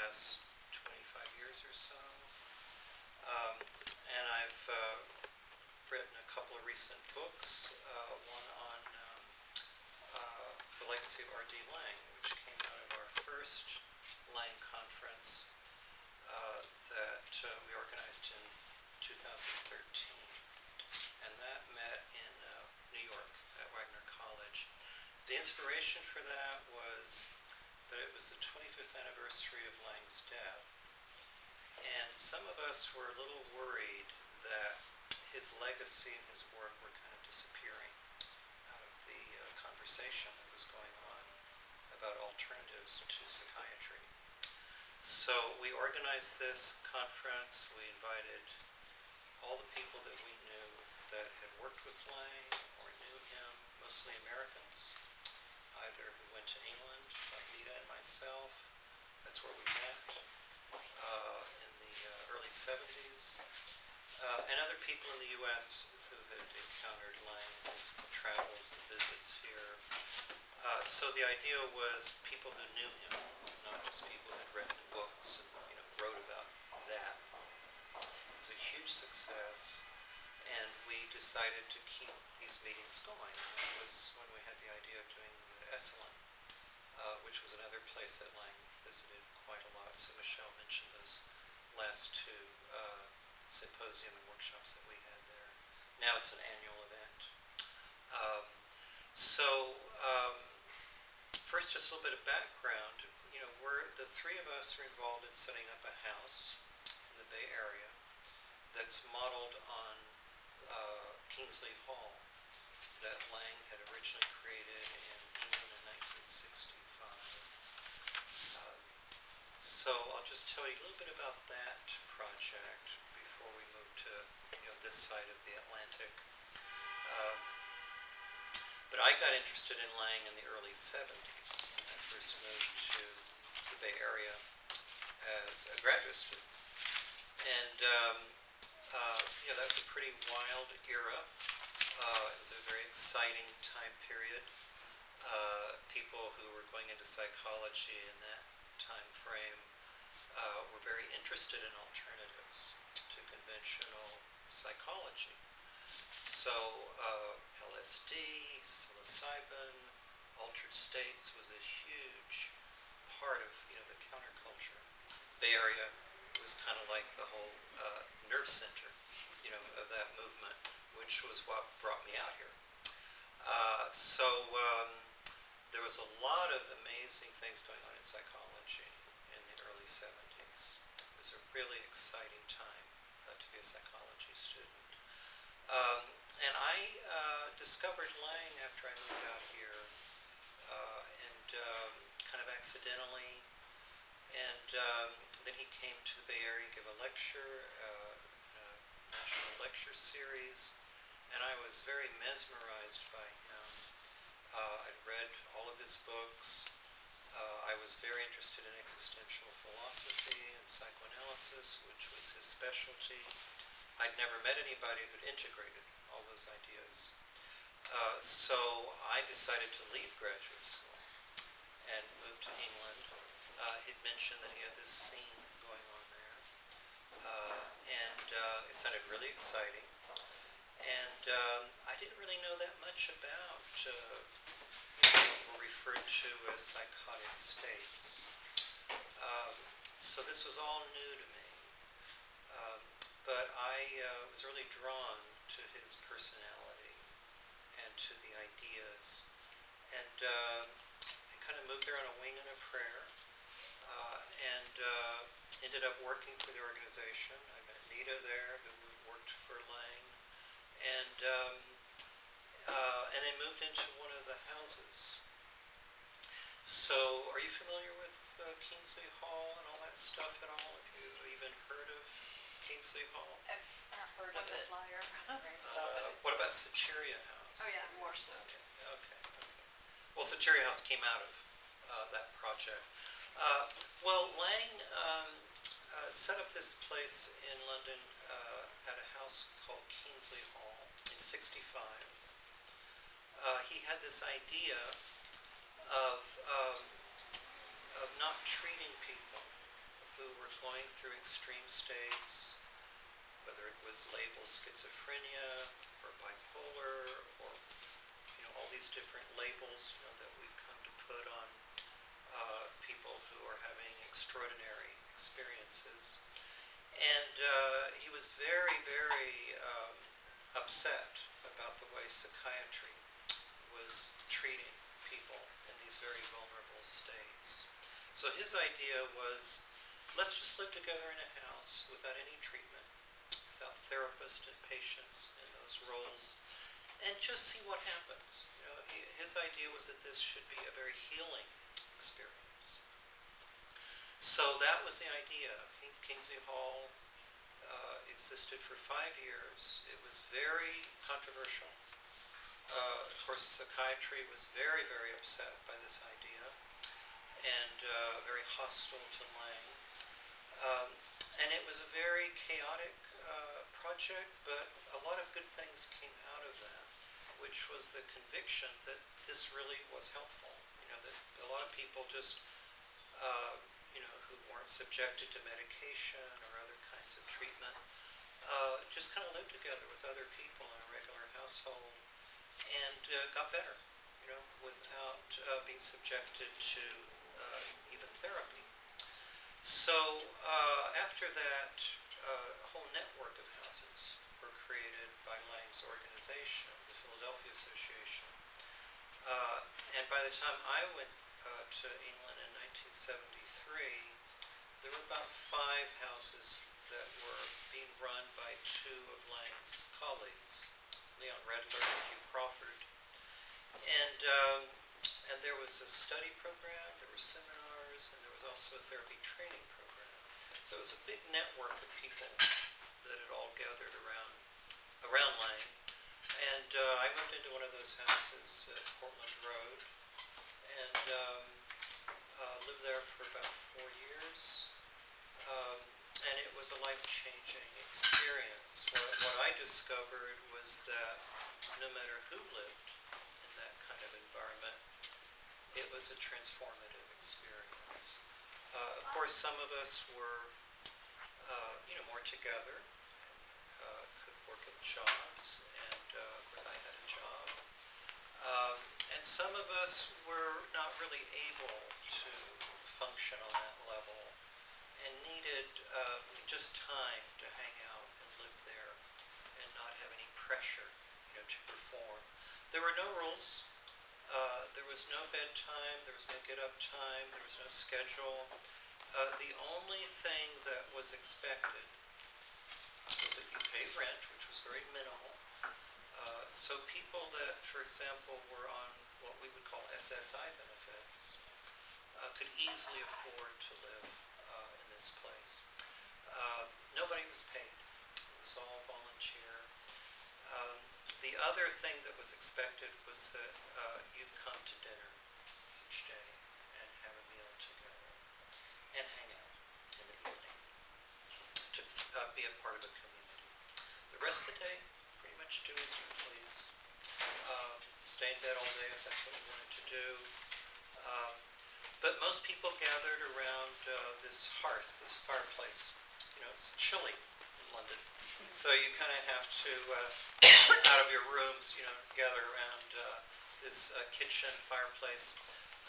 last 25 years or so. And I've written a couple of recent books, one on the legacy of R.D. Laing, which came out of our first Laing conference that we organized in 2013. And that met in New York at Wagner College. The inspiration for that was that it was the 25th anniversary of Laing's death. And some of us were a little worried that his legacy and his work were kind of disappearing out of the conversation that was going on about alternatives to psychiatry. So we organized this conference. We invited all the people that we knew that had worked with Laing or knew him, mostly Americans, either who went to England, like Nita and myself. That's where we met in the early 70s. And other people in the U.S. who had encountered Laing in his travels and visits here. So the idea was people who knew him, not just people who had written books and wrote about that. It was a huge success, and we decided to keep these meetings going. And that was when we had the idea of doing Esalen, which was another place that Laing visited quite a lot. So Michelle mentioned those last two symposium and workshops that we had there. Now it's an annual event. First, just a little bit of background. The three of us are involved in setting up a house in the Bay Area that's modeled on Kingsley Hall that Laing had originally created in England in 1965. So I'll just tell you a little bit about that project before we move to this side of the Atlantic. But I got interested in Laing in the early 70s when I first moved to the Bay Area as a graduate student. And that was a pretty wild era. It was a very exciting time period. People who were going into psychology in that time frame were very interested in alternatives to conventional psychology. So LSD, psilocybin, altered states was a huge part of the counterculture. Bay Area was kind of like the whole nerve center of that movement, which was what brought me out here. So there was a lot of amazing things going on in psychology in the early 70s. It was a really exciting time to be a psychology student. And I discovered Laing after I moved out here, and kind of accidentally. And then he came to the Bay Area and gave a lecture, in a national lecture series, and I was very mesmerized by him. I'd read all of his books. I was very interested in existential philosophy and psychoanalysis, which was his specialty. I'd never met anybody who integrated all those ideas. So I decided to leave graduate school and move to England. He'd mentioned that he had this scene going on there. And it sounded really exciting. And I didn't really know that much about what were referred to as psychotic states. So this was all new to me. But I was really drawn to his personality and to the ideas. And I kind of moved there on a wing and a prayer. And ended up working for the organization. I met Nita there, who worked for Laing. And then moved into one of the houses. So, are you familiar with Kingsley Hall and all that stuff at all? Have you even heard of Kingsley Hall? I've heard of it. Flyer. What about Sacheria House? Oh yeah, more so. Okay. Well, Sacheria House came out of that project. Laing set up this place in London at a house called Kingsley Hall in '65. He had this idea of not treating people were going through extreme states, whether it was labeled schizophrenia or bipolar or all these different labels that we've come to put on people who are having extraordinary experiences. And he was very, very upset about the way psychiatry was treating people in these very vulnerable states. So his idea was, let's just live together in a house without any treatment, without therapists and patients in those roles, and just see what happens. His idea was that this should be a very healing experience. So that was the idea. Kingsley Hall existed for 5 years. It was very controversial. Of course, psychiatry was very, very upset by this idea and very hostile to Laing. And it was a very chaotic project, but a lot of good things came out of that, which was the conviction that this really was helpful. That a lot of people just, who weren't subjected to medication or other kinds of treatment, just kind of lived together with other people in a regular household and got better, without being subjected to even therapy. So after that, a whole network of houses were created by Laing's organization, the Philadelphia Association. And by the time I went to England in 1973, there were about 5 houses that were being run by 2 of Laing's colleagues, Leon Redler and Hugh Crawford. And there was a study program, there were seminars, and there was also a therapy training program. So it was a big network of people that had all gathered around Laing. And I moved into one of those houses at Portland Road and lived there for about 4 years. And it was a life-changing experience. What I discovered was that no matter who lived in that kind of environment, it was a transformative experience. Of course, some of us were, more together, could work at jobs, and of course I had a job. And some of us were not really able to function on that level and needed just time to hang out and live there and not have any pressure, to perform. There were no rules. There was no bedtime, there was no get-up time, there was no schedule. The only thing that was expected was that you pay rent, which was very minimal. So people that, for example, were on what we would call SSI benefits could easily afford to live in this place. Nobody was paid. It was all volunteer. The other thing that was expected was that you'd come to dinner each day and have a meal together and hang out in the evening to be a part of a community. The rest of the day, pretty much do as you please. Stay in bed all day if that's what you wanted to do. But most people gathered around this hearth, this fireplace. It's chilly in London. So you kind of have to, out of your rooms, gather around this kitchen fireplace.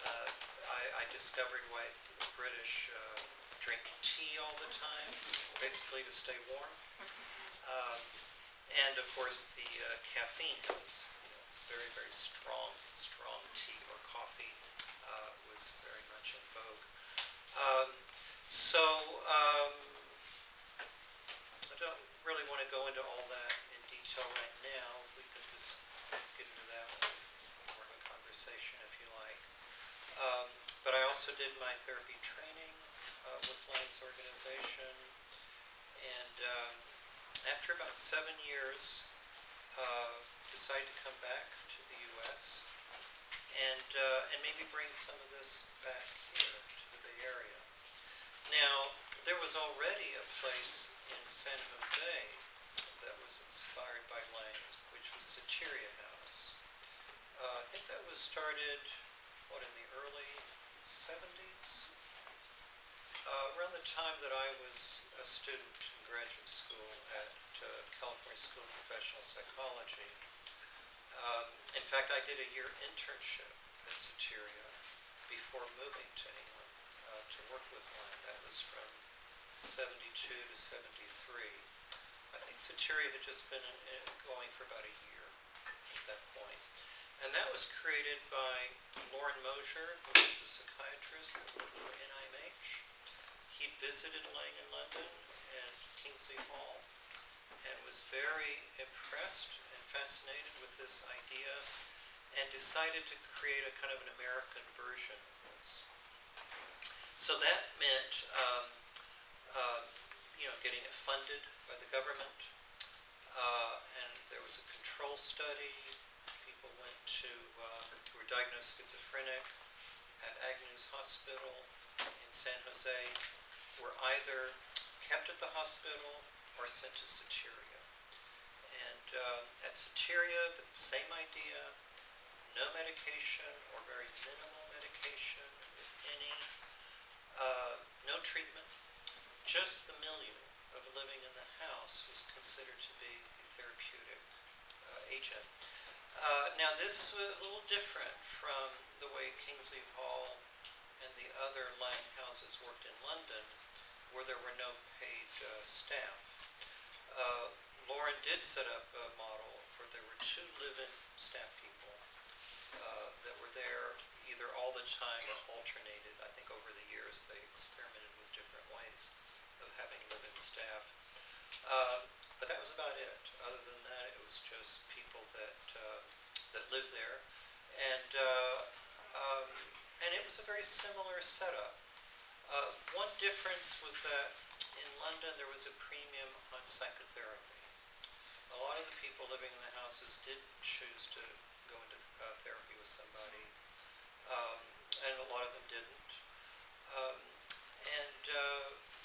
I discovered why the British drink tea all the time, basically to stay warm. And of course the caffeine was very, very strong tea or coffee was very much in vogue. I don't really want to go into all that in detail right now. We can just get into that in more of a conversation if you like. But I also did my therapy training with Laing's organization, and after about 7 years, decided to come back to the U.S. and maybe bring some of this back here to the Bay Area. Now, there was already a place in San Jose that was inspired by Laing, which was Soteria House. I think that was started, in the early 70s? around the time that I was a student in graduate school at California School of Professional Psychology. In fact, I did a year internship at Soteria before moving to England to work with Laing. That was from 72 to 73. I think Soteria had just been going for about a year at that point. And that was created by Lauren Mosier, who was a psychiatrist that worked for NIMH. He visited Laing in London and Kingsley Hall and was very impressed and fascinated with this idea and decided to create a kind of an American version of this. So that meant getting it funded by the government, and there was a control study. People who were diagnosed schizophrenic at Agnew's Hospital in San Jose were either kept at the hospital or sent to Soteria. And at Soteria, the same idea, no medication or very minimal medication, if any, no treatment, just the milieu of living in the house was considered to be a therapeutic agent. Now this was a little different from the way Kingsley Hall and the other Laing houses worked in London, where there were no paid staff. Lauren did set up a model where there were 2 live-in staff people that were there either all the time or alternated. I think over the years they experimented with different ways of having live-in staff. But that was about it. Other than that, it was just people that lived there. And it was a very similar setup. One difference was that in London there was a premium on psychotherapy. A lot of the people living in the houses did choose to go into therapy with somebody, and a lot of them didn't.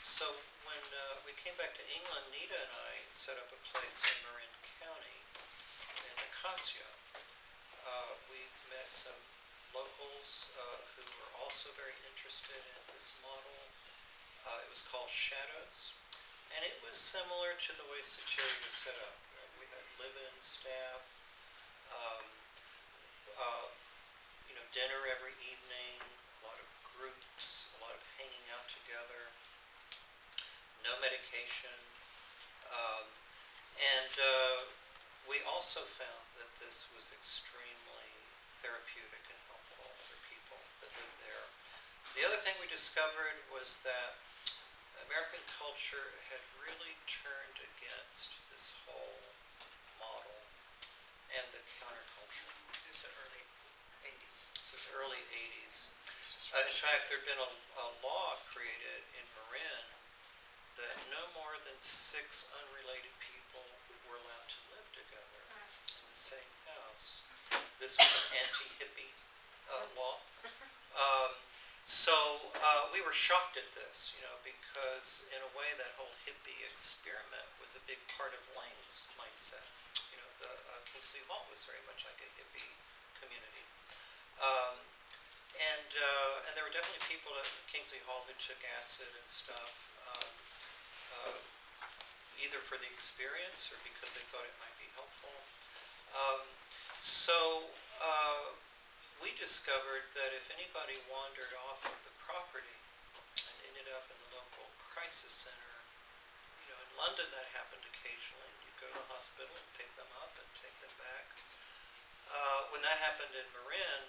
So when we came back to England, Nita and I set up a place in Marin County in Nicosia. We met some locals who were also very interested in this model. It was called Shadows, and it was similar to the way Soteria was set up. We had live-in staff, dinner every evening, a lot of groups, a lot of hanging out together, no medication, and we also found that this was extremely therapeutic and helpful for people that lived there. The other thing we discovered was that American culture had really turned against this whole model and the counterculture. This is the early 80s. This is early 80s. In fact, there had been a law created in Marin that no more than 6 unrelated people were allowed to live together in the same house. This was an anti-hippie law. So we were shocked at this, because in a way that whole hippie experiment was a big part of Laing's mindset. The Kingsley Hall was very much like a hippie community. And there were definitely people at Kingsley Hall who took acid and stuff, either for the experience or because they thought it might be helpful. So we discovered that if anybody wandered off of the property and ended up in the local crisis center, in London that happened occasionally. You'd go to the hospital and pick them up and take them back. When that happened in Marin,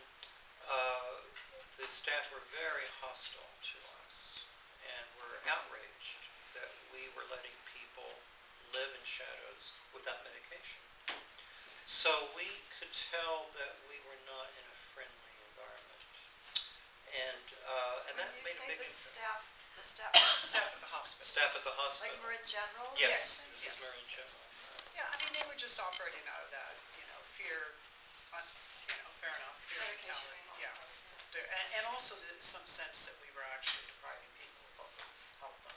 the staff were very hostile to us and were outraged that we were letting people live in Shadows without medication. So we could tell that we were not in a friendly environment, and that made a big impact. Staff at the hospital. Staff at the hospital. Like Marin General? Yes, this Yes. is Marin General. Yeah, they were just operating out of that, fear, fair enough, fear and coward. Yeah. And also some sense that we were actually depriving people of what would help them.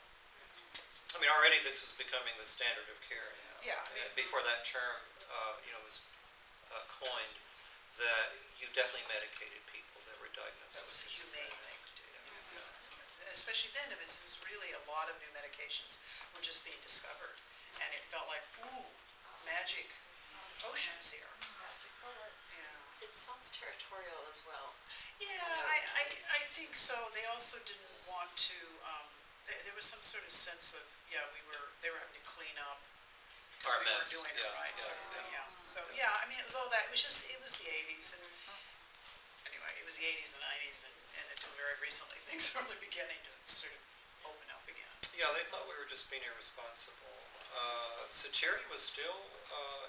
Already this was becoming the standard of care. Yeah. Before that term, was coined, that you definitely medicated people that were diagnosed. That was a humane thing to do. especially then, it was really a lot of new medications were just being discovered. And it felt like, ooh, magic potions here. Magic bullet. Yeah. It sounds territorial as well. Yeah, I think so. They also didn't want to, there was some sort of sense of, they were having to clean up. Our We mess, weren't doing it right, yeah. sort of thing, yeah. So, yeah, I mean, it was all that, it was the 80s, and anyway, it was the 80s and 90s, and until very recently, things are really beginning to sort of open up again. Yeah, they thought we were just being irresponsible. Satiri was still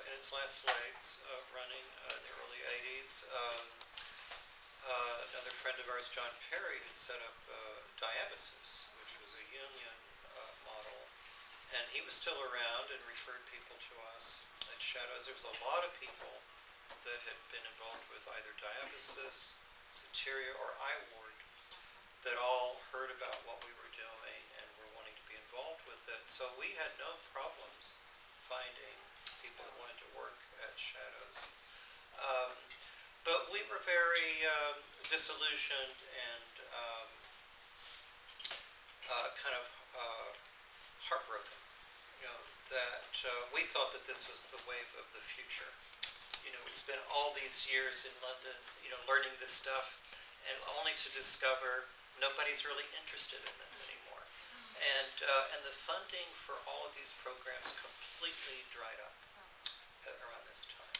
in its last legs, running in the early 80s. Another friend of ours, John Perry, had set up Diabasis, which was a union model. And he was still around and referred people to us at Shadows. There was a lot of people that had been involved with either Diabasis, Sateria, or iWard that all heard about what we were doing and were wanting to be involved with it. So we had no problems finding people that wanted to work at Shadows. But we were very disillusioned and kind of heartbroken, that we thought that this was the wave of the future. We spent all these years in London, learning this stuff, and only to discover nobody's really interested in this anymore. And the funding for all of these programs completely dried up around this time.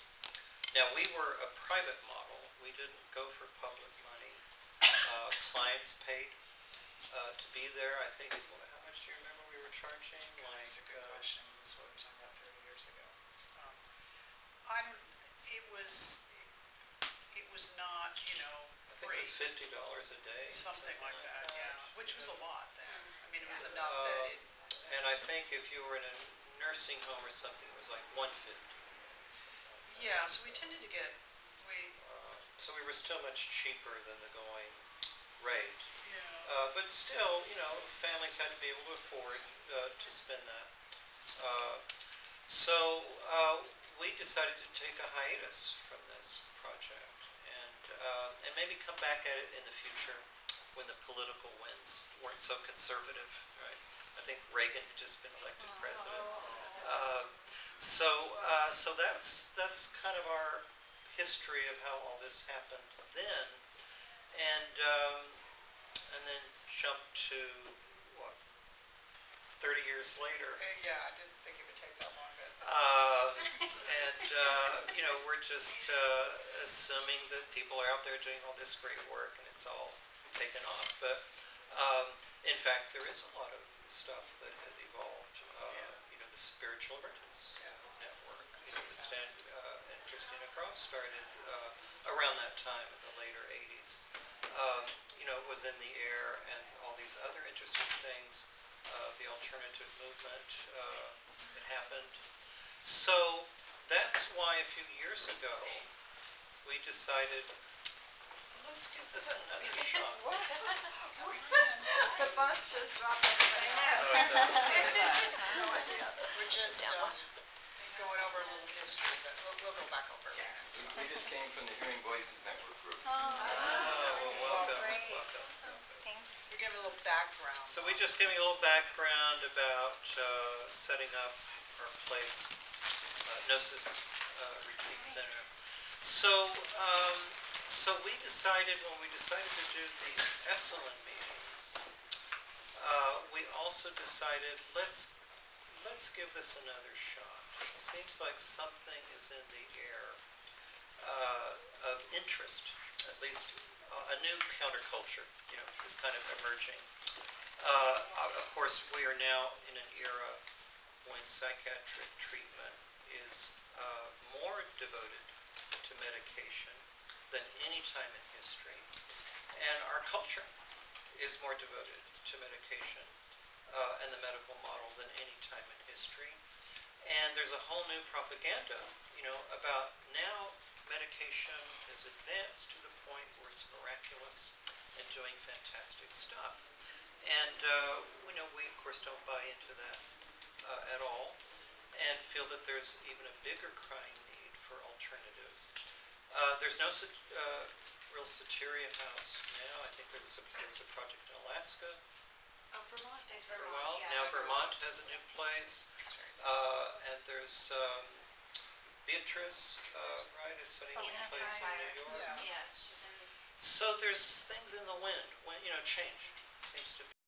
Now, we were a private model. We didn't go for public money. Clients paid to be there. I think, how much do you remember we were charging? That's a good question. That's what we were talking about 30 years ago. It was not, I think it was $50 a day. something like that, yeah, which was a lot then. I mean, it was enough that and I think if you were in a nursing home or something, it was like $150. yeah, so we tended to get, so we were still much cheaper than the going rate. yeah. But still, families had to be able to afford to spend that. So we decided to take a hiatus from this project and maybe come back at it in the future when the political winds weren't so conservative, right? I think Reagan had just been elected president. So that's kind of our history of how all this happened then, and then jump to what, 30 years later. Yeah, I didn't think it would take that long, but. We're just assuming that people are out there doing all this great work and it's all taken off. But in fact, there is a lot of stuff that had evolved. The Spiritual Emergence Network, that Stan and Christina Croft started around that time in the later 80s. It was in the air, and all these other interesting things. The alternative movement that happened. So that's why a few years ago we decided, let's give this another shot. The bus just dropped everybody out. Oh, is that okay? No idea. We're just going over a little history, but we'll go back over it. So. We just came from the Hearing Voices Network group. Welcome. We're giving a little background. So we just giving a little background about setting up our place, Gnosis Retreat Center. So we decided, when we decided to do the Esalen meetings, we also decided let's give this another shot. It seems like something is in the air of interest, at least a new counterculture, is kind of emerging. Of course, we are now in an era when psychiatric treatment is more devoted to medication than any time in history, and our culture is more devoted to medication and the medical model than any time in history. And there's a whole new propaganda, about now medication has advanced to the point where it's miraculous and doing fantastic stuff. And we of course don't buy into that at all, and feel that there's even a bigger crying need for alternatives. There's no real Sateria house now. I think there was a project in Alaska Oh, Vermont is Vermont, Well, yeah. now Vermont has a new place, That's right. and there's Beatrice, right, is setting Oh, up a place in Fire. New York. Yeah. Yeah, she's in. So there's things in the wind, when, change seems to be